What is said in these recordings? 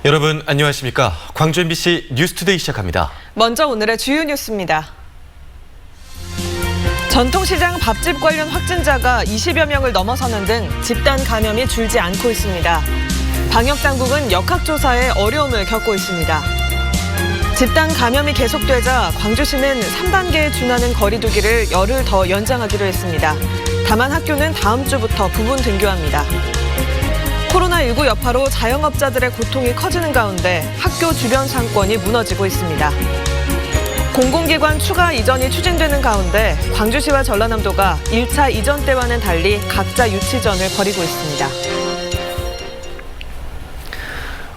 여러분 안녕하십니까? 광주 MBC 뉴스투데이 시작합니다. 먼저 오늘의 주요 뉴스입니다. 전통시장 밥집 관련 확진자가 20여 명을 넘어서는 등 집단 감염이 줄지 않고 있습니다. 방역당국은 역학조사에 어려움을 겪고 있습니다. 집단 감염이 계속되자 광주시는 3단계에 준하는 거리 두기를 열흘 더 연장하기로 했습니다. 다만 학교는 다음 주부터 부분 등교합니다. 코로나19 여파로 자영업자들의 고통이 커지는 가운데 학교 주변 상권이 무너지고 있습니다. 공공기관 추가 이전이 추진되는 가운데 광주시와 전라남도가 1차 이전 때와는 달리 각자 유치전을 벌이고 있습니다.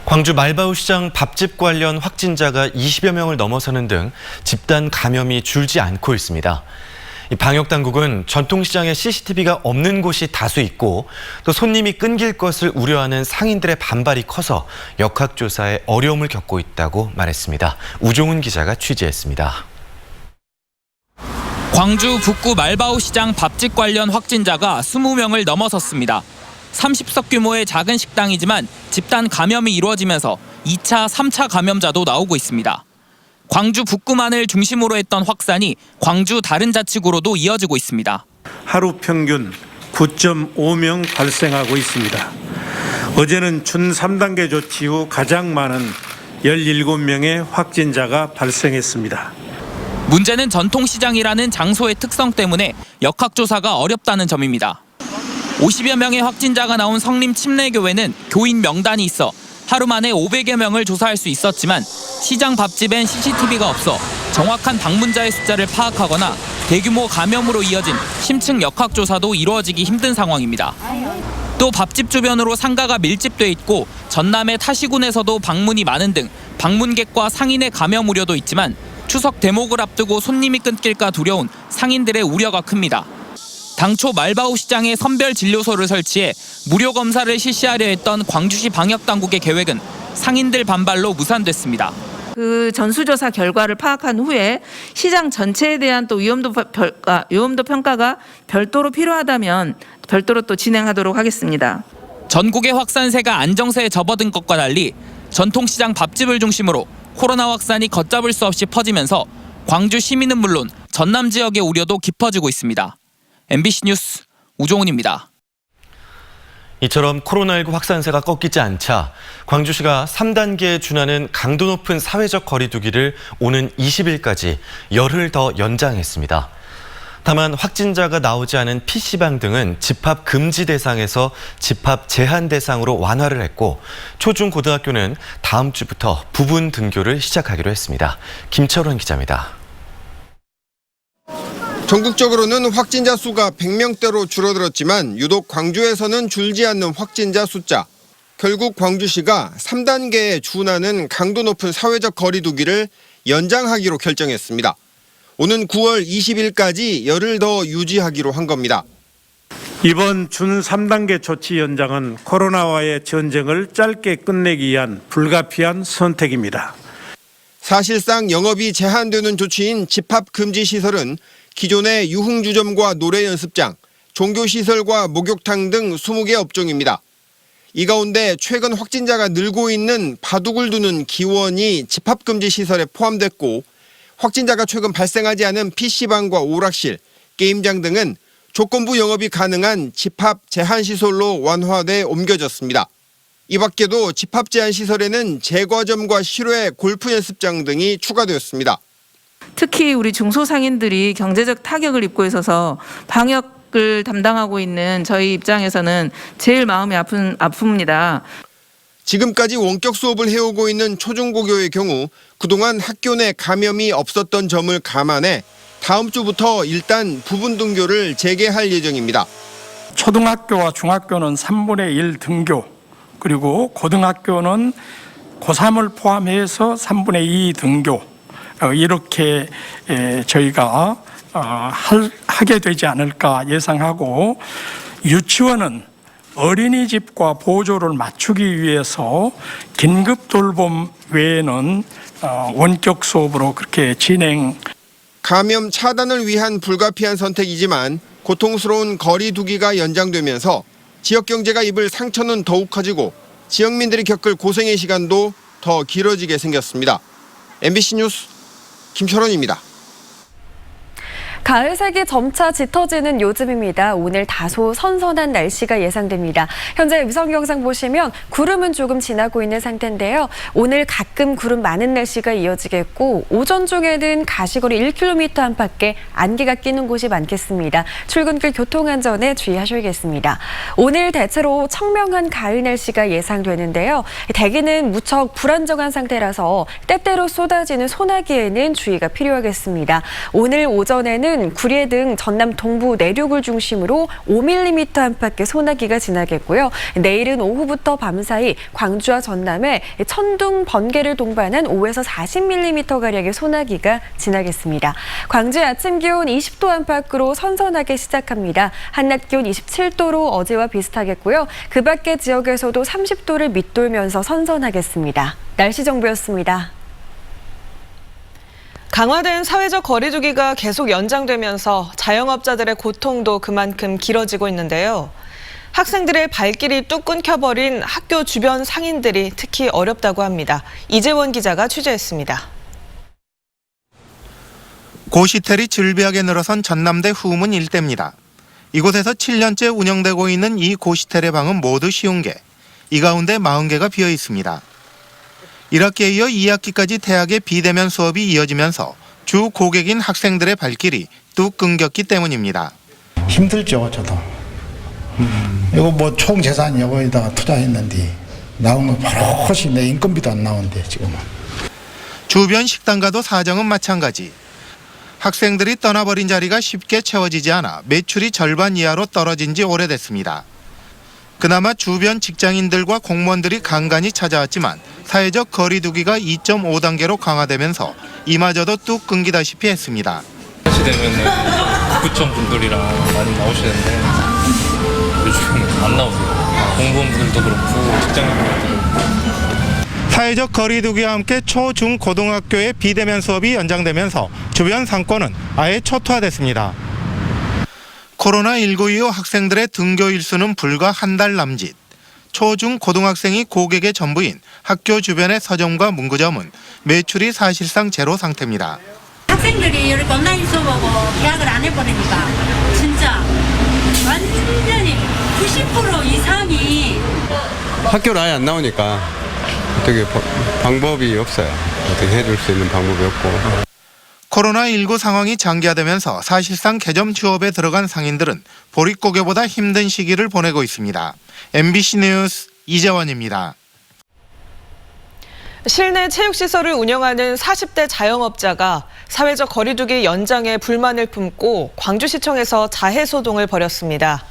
광주 말바우시장 밥집 관련 확진자가 20여 명을 넘어서는 등 집단 감염이 줄지 않고 있습니다. 방역당국은 전통시장에 CCTV가 없는 곳이 다수 있고 또 손님이 끊길 것을 우려하는 상인들의 반발이 커서 역학조사에 어려움을 겪고 있다고 말했습니다. 우종훈 기자가 취재했습니다. 광주 북구 말바우시장 밥집 관련 확진자가 20명을 넘어섰습니다. 30석 규모의 작은 식당이지만 집단 감염이 이루어지면서 2차, 3차 감염자도 나오고 있습니다. 광주 북구만을 중심으로 했던 확산이 광주 다른 자치구로도 이어지고 있습니다. 하루 평균 9.5명 발생하고 있습니다. 어제는 준 3단계 조치 후 가장 많은 17명의 확진자가 발생했습니다. 문제는 전통시장이라는 장소의 특성 때문에 역학조사가 어렵다는 점입니다. 50여 명의 확진자가 나온 성림 침례교회는 교인 명단이 있어 하루 만에 500여 명을 조사할 수 있었지만 시장 밥집엔 CCTV가 없어 정확한 방문자의 숫자를 파악하거나 대규모 감염으로 이어진 심층 역학조사도 이루어지기 힘든 상황입니다. 또 밥집 주변으로 상가가 밀집돼 있고 전남의 타시군에서도 방문이 많은 등 방문객과 상인의 감염 우려도 있지만 추석 대목을 앞두고 손님이 끊길까 두려운 상인들의 우려가 큽니다. 당초 말바우시장에 선별진료소를 설치해 무료 검사를 실시하려 했던 광주시 방역당국의 계획은 상인들 반발로 무산됐습니다. 그 전수조사 결과를 파악한 후에 시장 전체에 대한 또 위험도 평가가 별도로 필요하다면 별도로 또 진행하도록 하겠습니다. 전국의 확산세가 안정세에 접어든 것과 달리 전통시장 밥집을 중심으로 코로나 확산이 걷잡을 수 없이 퍼지면서 광주 시민은 물론 전남 지역의 우려도 깊어지고 있습니다. MBC 뉴스 우종훈입니다. 이처럼 코로나19 확산세가 꺾이지 않자 광주시가 3단계에 준하는 강도 높은 사회적 거리 두기를 오는 20일까지 열흘 더 연장했습니다. 다만 확진자가 나오지 않은 PC방 등은 집합 금지 대상에서 집합 제한 대상으로 완화를 했고 초중고등학교는 다음 주부터 부분 등교를 시작하기로 했습니다. 김철원 기자입니다. 전국적으로는 확진자 수가 100명대로 줄어들었지만 유독 광주에서는 줄지 않는 확진자 숫자. 결국 광주시가 3단계에 준하는 강도 높은 사회적 거리 두기를 연장하기로 결정했습니다. 오는 9월 20일까지 열흘 더 유지하기로 한 겁니다. 이번 준 3단계 조치 연장은 코로나와의 전쟁을 짧게 끝내기 위한 불가피한 선택입니다. 사실상 영업이 제한되는 조치인 집합금지시설은 기존의 유흥주점과 노래연습장, 종교시설과 목욕탕 등 20개 업종입니다. 이 가운데 최근 확진자가 늘고 있는 바둑을 두는 기원이 집합금지시설에 포함됐고 확진자가 최근 발생하지 않은 PC방과 오락실, 게임장 등은 조건부 영업이 가능한 집합 제한시설로 완화돼 옮겨졌습니다. 이 밖에도 집합 제한시설에는 제과점과 실외, 골프 연습장 등이 추가되었습니다. 특히 우리 중소상인들이 경제적 타격을 입고 있어서 방역을 담당하고 있는 저희 입장에서는 제일 마음이 아픕니다. 지금까지 원격 수업을 해오고 있는 초중고교의 경우 그동안 학교 내 감염이 없었던 점을 감안해 다음 주부터 일단 부분 등교를 재개할 예정입니다. 초등학교와 중학교는 3분의 1 등교, 그리고 고등학교는 고3을 포함해서 3분의 2 등교, 이렇게 저희가 하게 되지 않을까 예상하고, 유치원은 어린이집과 보조를 맞추기 위해서 긴급 돌봄 외에는 원격 수업으로 그렇게 진행. 감염 차단을 위한 불가피한 선택이지만 고통스러운 거리 두기가 연장되면서 지역 경제가 입을 상처는 더욱 커지고 지역민들이 겪을 고생의 시간도 더 길어지게 생겼습니다. MBC 뉴스 김철원입니다. 가을색이 점차 짙어지는 요즘입니다. 오늘 다소 선선한 날씨가 예상됩니다. 현재 위성 영상 보시면 구름은 조금 지나고 있는 상태인데요. 오늘 가끔 구름 많은 날씨가 이어지겠고 오전 중에는 가시거리 1km 안팎에 안개가 끼는 곳이 많겠습니다. 출근길 교통안전에 주의하셔야겠습니다. 오늘 대체로 청명한 가을 날씨가 예상되는데요. 대기는 무척 불안정한 상태라서 때때로 쏟아지는 소나기에는 주의가 필요하겠습니다. 오늘 오전에는 구리에 등 전남 동부 내륙을 중심으로 5mm 안팎의 소나기가 지나겠고요. 내일은 오후부터 밤사이 광주와 전남에 천둥, 번개를 동반한 5에서 40mm가량의 소나기가 지나겠습니다. 광주의 아침 기온 20도 안팎으로 선선하게 시작합니다. 한낮 기온 27도로 어제와 비슷하겠고요. 그 밖의 지역에서도 30도를 밑돌면서 선선하겠습니다. 날씨 정보였습니다. 강화된 사회적 거리두기가 계속 연장되면서 자영업자들의 고통도 그만큼 길어지고 있는데요. 학생들의 발길이 뚝 끊겨버린 학교 주변 상인들이 특히 어렵다고 합니다. 이재원 기자가 취재했습니다. 고시텔이 즐비하게 늘어선 전남대 후문 일대입니다. 이곳에서 7년째 운영되고 있는 이 고시텔의 방은 모두 50개. 이 가운데 40개가 비어 있습니다. 1학기에 이어 2학기까지 대학의 비대면 수업이 이어지면서 주 고객인 학생들의 발길이 뚝 끊겼기 때문입니다. 힘들죠, 저도. 이거 뭐 총 재산 여기다가 투자했는데 나온 거 바로 훨씬 내 인건비도 안 나오는데 지금은. 주변 식당과도 사정은 마찬가지. 학생들이 떠나버린 자리가 쉽게 채워지지 않아 매출이 절반 이하로 떨어진 지 오래됐습니다. 그나마 주변 직장인들과 공무원들이 간간히 찾아왔지만 사회적 거리두기가 2.5단계로 강화되면서 이마저도 뚝 끊기다시피 했습니다. 같이 되면 구청 분들이랑 많이 나오시는데 요즘 안 나오세요. 공무원분들도 그렇고 직장인분들도 그렇고. 사회적 거리두기와 함께 초, 중, 고등학교의 비대면 수업이 연장되면서 주변 상권은 아예 초토화됐습니다. 코로나19 이후 학생들의 등교 일수는 불과 한 달 남짓. 초, 중, 고등학생이 고객의 전부인 학교 주변의 서점과 문구점은 매출이 사실상 제로 상태입니다. 학생들이 이렇게 온라인 수업하고 계약을 안 해버리니까 진짜 완전히 90% 이상이 학교를 아예 안 나오니까 어떻게 방법이 없어요. 어떻게 해줄 수 있는 방법이 없고. 코로나19 상황이 장기화되면서 사실상 개점 휴업에 들어간 상인들은 보릿고개보다 힘든 시기를 보내고 있습니다. MBC 뉴스 이재원입니다. 실내 체육시설을 운영하는 40대 자영업자가 사회적 거리두기 연장에 불만을 품고 광주시청에서 자해소동을 벌였습니다.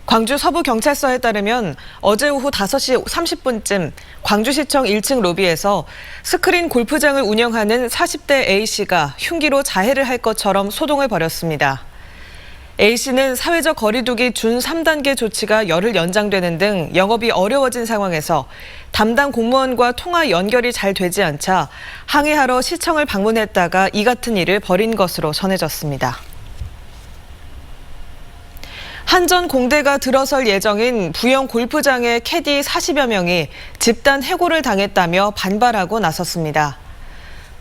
광주 서부경찰서에 따르면 어제 오후 5시 30분쯤 광주시청 1층 로비에서 스크린 골프장을 운영하는 40대 A씨가 흉기로 자해를 할 것처럼 소동을 벌였습니다. A씨는 사회적 거리두기 준 3단계 조치가 열흘 연장되는 등 영업이 어려워진 상황에서 담당 공무원과 통화 연결이 잘 되지 않자 항의하러 시청을 방문했다가 이 같은 일을 벌인 것으로 전해졌습니다. 한전 공대가 들어설 예정인 부영 골프장의 캐디 40여 명이 집단 해고를 당했다며 반발하고 나섰습니다.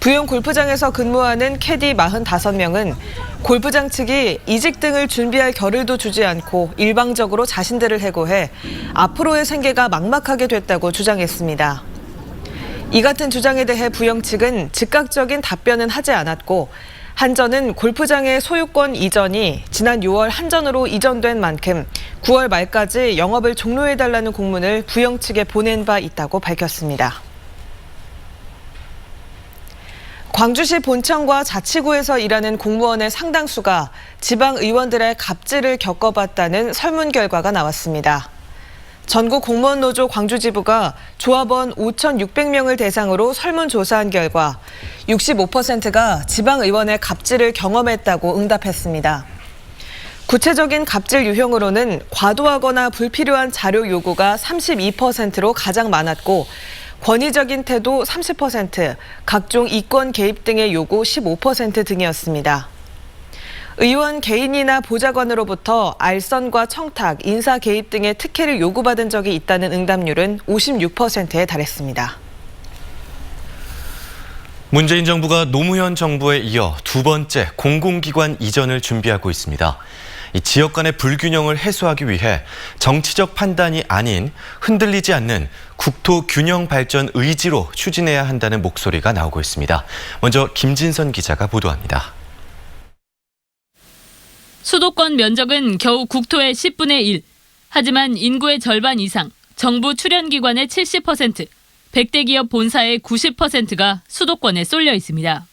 부영 골프장에서 근무하는 캐디 45명은 골프장 측이 이직 등을 준비할 겨를도 주지 않고 일방적으로 자신들을 해고해 앞으로의 생계가 막막하게 됐다고 주장했습니다. 이 같은 주장에 대해 부영 측은 즉각적인 답변은 하지 않았고 한전은 골프장의 소유권 이전이 지난 6월 한전으로 이전된 만큼 9월 말까지 영업을 종료해달라는 공문을 부영 측에 보낸 바 있다고 밝혔습니다. 광주시 본청과 자치구에서 일하는 공무원의 상당수가 지방 의원들의 갑질을 겪어봤다는 설문 결과가 나왔습니다. 전국 공무원 노조 광주지부가 조합원 5,600명을 대상으로 설문조사한 결과 65%가 지방의원의 갑질을 경험했다고 응답했습니다. 구체적인 갑질 유형으로는 과도하거나 불필요한 자료 요구가 32%로 가장 많았고 권위적인 태도 30%, 각종 이권 개입 등의 요구 15% 등이었습니다. 의원 개인이나 보좌관으로부터 알선과 청탁, 인사 개입 등의 특혜를 요구받은 적이 있다는 응답률은 56%에 달했습니다. 문재인 정부가 노무현 정부에 이어 두 번째 공공기관 이전을 준비하고 있습니다. 이 지역 간의 불균형을 해소하기 위해 정치적 판단이 아닌 흔들리지 않는 국토 균형 발전 의지로 추진해야 한다는 목소리가 나오고 있습니다. 먼저 김진선 기자가 보도합니다. 수도권 면적은 겨우 국토의 10분의 1. 하지만 인구의 절반 이상, 정부 출연기관의 70%, 100대 기업 본사의 90%가 수도권에 쏠려 있습니다.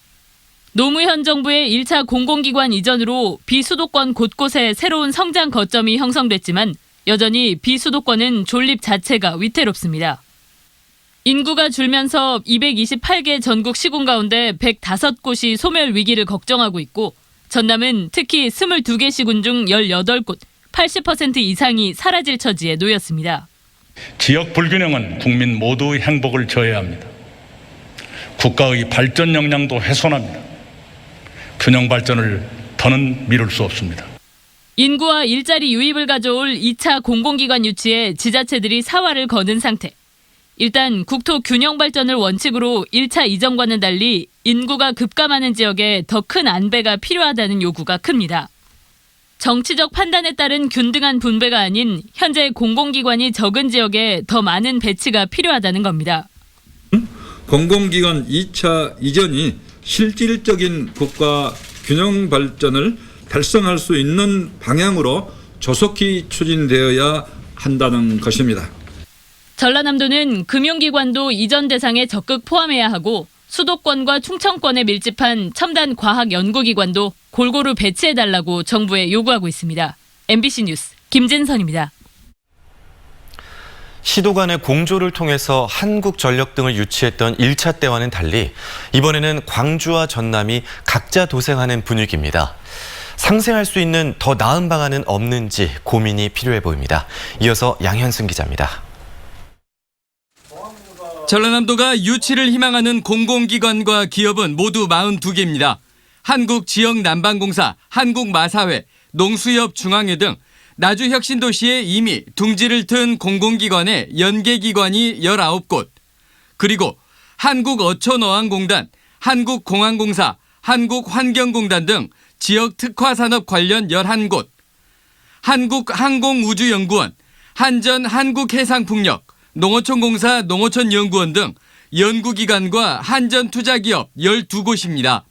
노무현 정부의 1차 공공기관 이전으로 비수도권 곳곳에 새로운 성장 거점이 형성됐지만 여전히 비수도권은 존립 자체가 위태롭습니다. 인구가 줄면서 228개 전국 시군 가운데 105곳이 소멸 위기를 걱정하고 있고 전남은 특히 22개 시군 중 18곳, 80% 이상이 사라질 처지에 놓였습니다. 지역 불균형은 국민 모두의 행복을 저해합니다. 국가의 발전 역량도 훼손합니다. 균형 발전을 더는 미룰 수 없습니다. 인구와 일자리 유입을 가져올 2차 공공기관 유치에 지자체들이 사활을 거는 상태. 일단 국토 균형 발전을 원칙으로 1차 이전과는 달리 인구가 급감하는 지역에 더 큰 안배가 필요하다는 요구가 큽니다. 정치적 판단에 따른 균등한 분배가 아닌 현재 공공기관이 적은 지역에 더 많은 배치가 필요하다는 겁니다. 공공기관 2차 이전이 실질적인 국가 균형 발전을 달성할 수 있는 방향으로 조속히 추진되어야 한다는 것입니다. 전라남도는 금융기관도 이전 대상에 적극 포함해야 하고 수도권과 충청권에 밀집한 첨단 과학 연구기관도 골고루 배치해달라고 정부에 요구하고 있습니다. MBC 뉴스 김진선입니다. 시도 간의 공조를 통해서 한국전력 등을 유치했던 1차 때와는 달리 이번에는 광주와 전남이 각자 도생하는 분위기입니다. 상생할 수 있는 더 나은 방안은 없는지 고민이 필요해 보입니다. 이어서 양현승 기자입니다. 전라남도가 유치를 희망하는 공공기관과 기업은 모두 42개입니다. 한국지역난방공사, 한국마사회, 농수협중앙회 등 나주혁신도시에 이미 둥지를 튼 공공기관의 연계기관이 19곳, 그리고 한국어촌어항공단, 한국공항공사, 한국환경공단 등 지역특화산업 관련 11곳, 한국항공우주연구원, 한전한국해상풍력, 농어촌공사 농어촌연구원 등 연구기관과 한전투자기업 12곳입니다.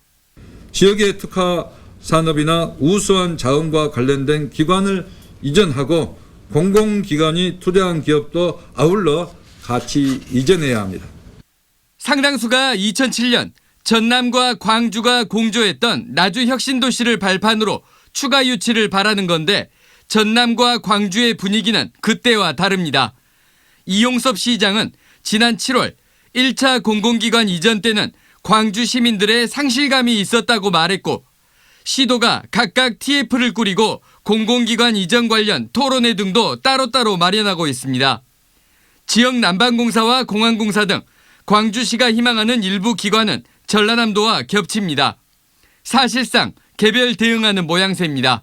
지역의 특화 산업이나 우수한 자원과 관련된 기관을 이전하고 공공기관이 투자한 기업도 아울러 같이 이전해야 합니다. 상당수가 2007년 전남과 광주가 공조했던 나주혁신도시를 발판으로 추가 유치를 바라는 건데 전남과 광주의 분위기는 그때와 다릅니다. 이용섭 시장은 지난 7월 1차 공공기관 이전 때는 광주 시민들의 상실감이 있었다고 말했고 시도가 각각 TF를 꾸리고 공공기관 이전 관련 토론회 등도 따로따로 마련하고 있습니다. 지역난방공사와 공항공사 등 광주시가 희망하는 일부 기관은 전라남도와 겹칩니다. 사실상 개별 대응하는 모양새입니다.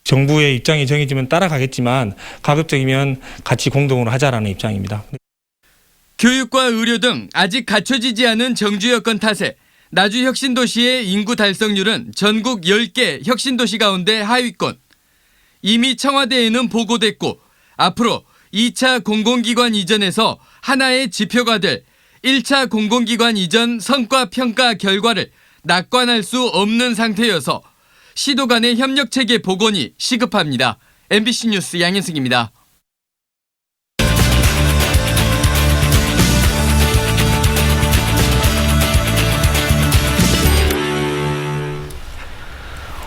정부의 입장이 정해지면 따라가겠지만 가급적이면 같이 공동으로 하자라는 입장입니다. 교육과 의료 등 아직 갖춰지지 않은 정주 여건 탓에 나주혁신도시의 인구 달성률은 전국 10개 혁신도시 가운데 하위권. 이미 청와대에는 보고됐고 앞으로 2차 공공기관 이전에서 하나의 지표가 될 1차 공공기관 이전 성과평가 결과를 낙관할 수 없는 상태여서 시도 간의 협력체계 복원이 시급합니다. MBC 뉴스 양현승입니다.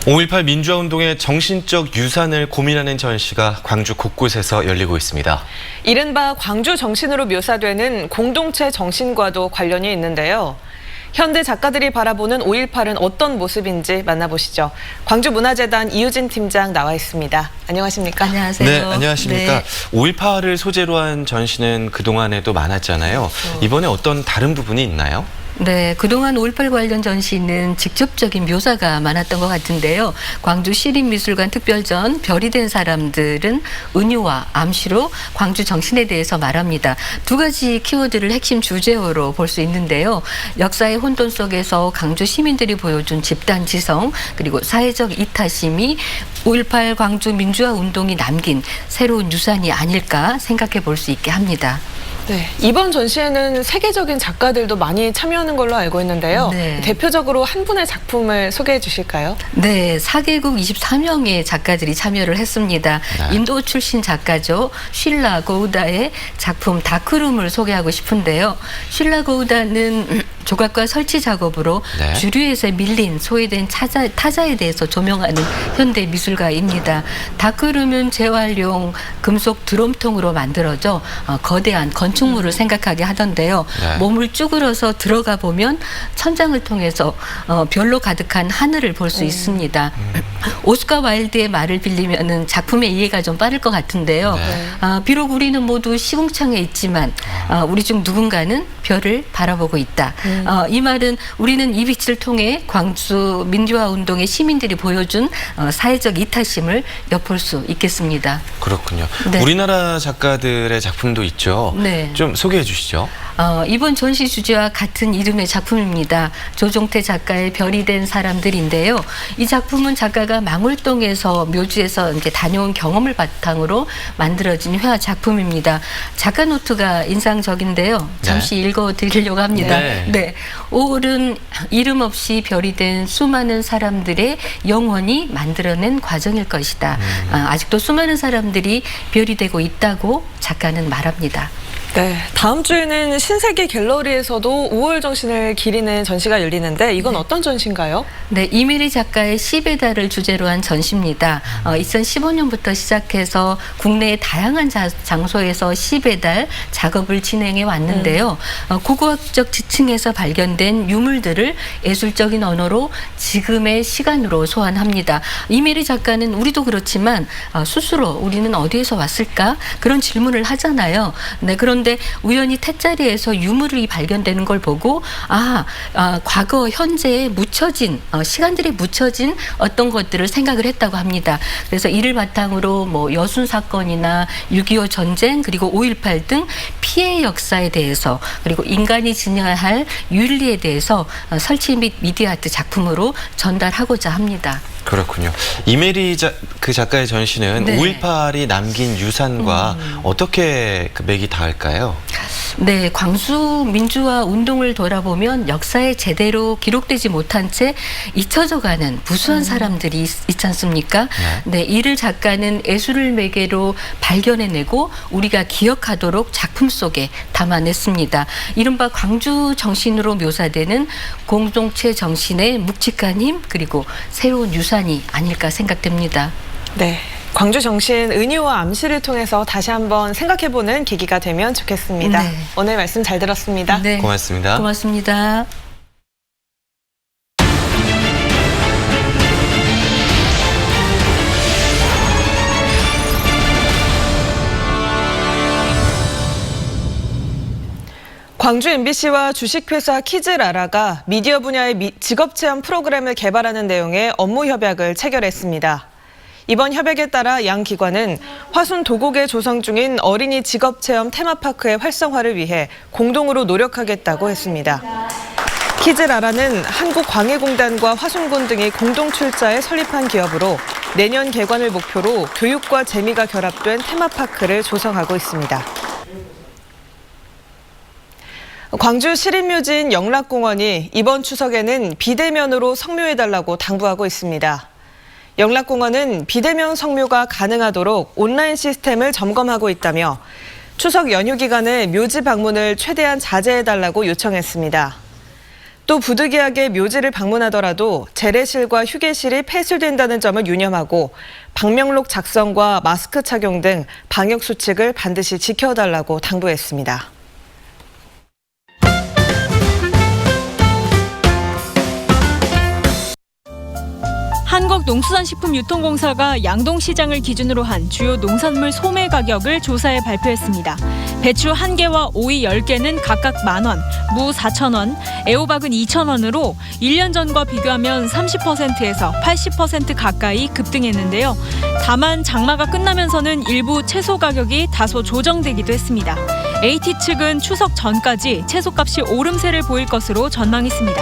(5.18) 민주화운동의 정신적 유산을 고민하는 전시가 광주 곳곳에서 열리고 있습니다. 이른바 광주 정신으로 묘사되는 공동체 정신과도 관련이 있는데요. 현대 작가들이 바라보는 5.18은 어떤 모습인지 만나보시죠. 광주문화재단 이유진 팀장 나와 있습니다. 안녕하십니까? 안녕하세요. 네, 안녕하십니까? 네. 5.18을 소재로 한 전시는 그동안에도 많았잖아요. 이번에 어떤 다른 부분이 있나요? 네, 그동안 5.18 관련 전시는 직접적인 묘사가 많았던 것 같은데요. 광주 시립미술관 특별전 별이 된 사람들은 은유와 암시로 광주 정신에 대해서 말합니다. 두 가지 키워드를 핵심 주제어로 볼 수 있는데요. 역사의 혼돈 속에서 광주 시민들이 보여준 집단 지성 그리고 사회적 이타심이 5.18 광주 민주화 운동이 남긴 새로운 유산이 아닐까 생각해 볼 수 있게 합니다. 네, 이번 전시에는 세계적인 작가들도 많이 참여하는 걸로 알고 있는데요. 네. 대표적으로 한 분의 작품을 소개해 주실까요? 네, 4개국 24명의 작가들이 참여를 했습니다. 네. 인도 출신 작가죠. 쉴라 고우다의 작품 다크룸을 소개하고 싶은데요. 쉴라 고우다는 조각과 설치 작업으로 네. 주류에서 밀린 소외된 타자에 대해서 조명하는 현대 미술가입니다. 다크룸은 재활용 금속 드럼통으로 만들어져 거대한 건축물을 생각하게 하던데요. 네. 몸을 쭈그러서 들어가 보면 천장을 통해서 별로 가득한 하늘을 볼 수 있습니다. 오스카 와일드의 말을 빌리면은 작품의 이해가 좀 빠를 것 같은데요. 비록 우리는 모두 시궁창에 있지만 우리 중 누군가는 별을 바라보고 있다. 이 말은 우리는 이 빛을 통해 광주 민주화 운동의 시민들이 보여준 사회적 이타심을 엿볼 수 있겠습니다. 그렇군요. 네. 우리나라 작가들의 작품도 있죠. 네. 좀 소개해 주시죠. 이번 전시 주제와 같은 이름의 작품입니다. 조종태 작가의 별이 된 사람들인데요. 이 작품은 작가가 망월동에서 묘지에서 이제 다녀온 경험을 바탕으로 만들어진 회화 작품입니다. 작가 노트가 인상적인데요. 잠시 읽어드리려고 합니다. 네. 5월은 이름 없이 별이 된 수많은 사람들의 영혼이 만들어낸 과정일 것이다. 아직도 수많은 사람들이 별이 되고 있다고 작가는 말합니다. 네, 다음 주에는 신세계 갤러리에서도 5월 정신을 기리는 전시가 열리는데 이건 어떤 전시인가요? 네, 이메리 작가의 시배달을 주제로 한 전시입니다. 2015년부터 시작해서 국내의 다양한 장소에서 시배달 작업을 진행해 왔는데요. 고고학적 지층에서 발견된 유물들을 예술적인 언어로 지금의 시간으로 소환합니다. 이메리 작가는 우리도 그렇지만 스스로 우리는 어디에서 왔을까? 그런 질문을 하잖아요. 네, 그런데 우연히 탯자리에서 유물이 발견되는 걸 보고 과거 현재에 묻혀진 시간들이 묻혀진 어떤 것들을 생각을 했다고 합니다. 그래서 이를 바탕으로 뭐 여순 사건이나 6.25 전쟁 그리고 5.18 등 피해 역사에 대해서 그리고 인간이 지녀야 할 윤리에 대해서 설치 및 미디어 아트 작품으로 전달하고자 합니다. 그렇군요. 이메리 그 작가의 전시는 네. 5.18이 남긴 유산과 어떻게 그 맥이 닿을까요? 네, 광주 민주화 운동을 돌아보면 역사에 제대로 기록되지 못한 채 잊혀져가는 무수한 사람들이 있지 않습니까? 네, 이를 작가는 예술을 매개로 발견해내고 우리가 기억하도록 작품 속에 담아냈습니다. 이른바 광주 정신으로 묘사되는 공동체 정신의 묵직한 힘 그리고 새로운 유산이 아닐까 생각됩니다. 네. 광주 정신 은유와 암시를 통해서 다시 한번 생각해보는 계기가 되면 좋겠습니다. 네. 오늘 말씀 잘 들었습니다. 네. 고맙습니다. 고맙습니다. 광주 MBC와 주식회사 키즈라라가 미디어 분야의 직업체험 프로그램을 개발하는 내용의 업무 협약을 체결했습니다. 이번 협약에 따라 양 기관은 화순 도곡에 조성 중인 어린이 직업체험 테마파크의 활성화를 위해 공동으로 노력하겠다고 했습니다. 키즈라라는 한국광해공단과 화순군 등이 공동 출자해 설립한 기업으로 내년 개관을 목표로 교육과 재미가 결합된 테마파크를 조성하고 있습니다. 광주 시립묘지인 영락공원이 이번 추석에는 비대면으로 성묘해달라고 당부하고 있습니다. 영락공원은 비대면 성묘가 가능하도록 온라인 시스템을 점검하고 있다며 추석 연휴 기간에 묘지 방문을 최대한 자제해달라고 요청했습니다. 또 부득이하게 묘지를 방문하더라도 재래실과 휴게실이 폐쇄된다는 점을 유념하고 방명록 작성과 마스크 착용 등 방역 수칙을 반드시 지켜달라고 당부했습니다. 한국농수산식품유통공사가 양동시장을 기준으로 한 주요 농산물 소매 가격을 조사해 발표했습니다. 배추 1개와 오이 10개는 각각 10,000원, 무 4,000원, 애호박은 2,000원으로 1년 전과 비교하면 30%에서 80% 가까이 급등했는데요. 다만 장마가 끝나면서는 일부 채소 가격이 다소 조정되기도 했습니다. AT 측은 추석 전까지 채소값이 오름세를 보일 것으로 전망했습니다.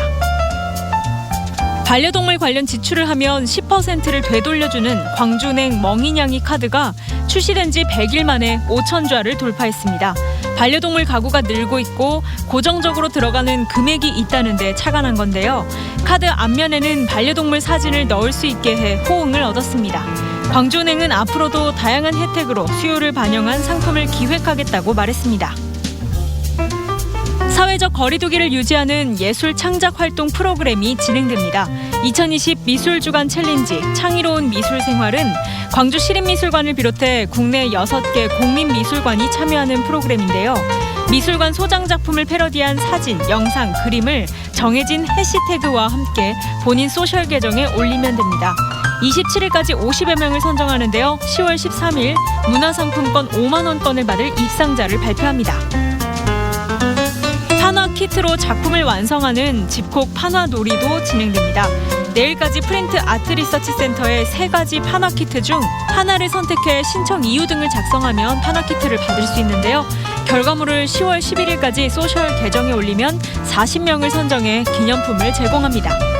반려동물 관련 지출을 하면 10%를 되돌려주는 광주은행 멍이냥이 카드가 출시된 지 100일 만에 5,000좌를 돌파했습니다. 반려동물 가구가 늘고 있고 고정적으로 들어가는 금액이 있다는데 착안한 건데요. 카드 앞면에는 반려동물 사진을 넣을 수 있게 해 호응을 얻었습니다. 광주은행은 앞으로도 다양한 혜택으로 수요를 반영한 상품을 기획하겠다고 말했습니다. 사회적 거리두기를 유지하는 예술 창작 활동 프로그램이 진행됩니다. 2020 미술주간 챌린지 창의로운 미술생활은 광주 시립미술관을 비롯해 국내 6개 공민미술관이 참여하는 프로그램인데요. 미술관 소장 작품을 패러디한 사진, 영상, 그림을 정해진 해시태그와 함께 본인 소셜 계정에 올리면 됩니다. 27일까지 50여 명을 선정하는데요. 10월 13일 문화상품권 5만 원권을 받을 입상자를 발표합니다. 판화 키트로 작품을 완성하는 집콕 판화 놀이도 진행됩니다. 내일까지 프린트 아트 리서치 센터의 3가지 판화 키트 중 하나를 선택해 신청 이유 등을 작성하면 판화 키트를 받을 수 있는데요. 결과물을 10월 11일까지 소셜 계정에 올리면 40명을 선정해 기념품을 제공합니다.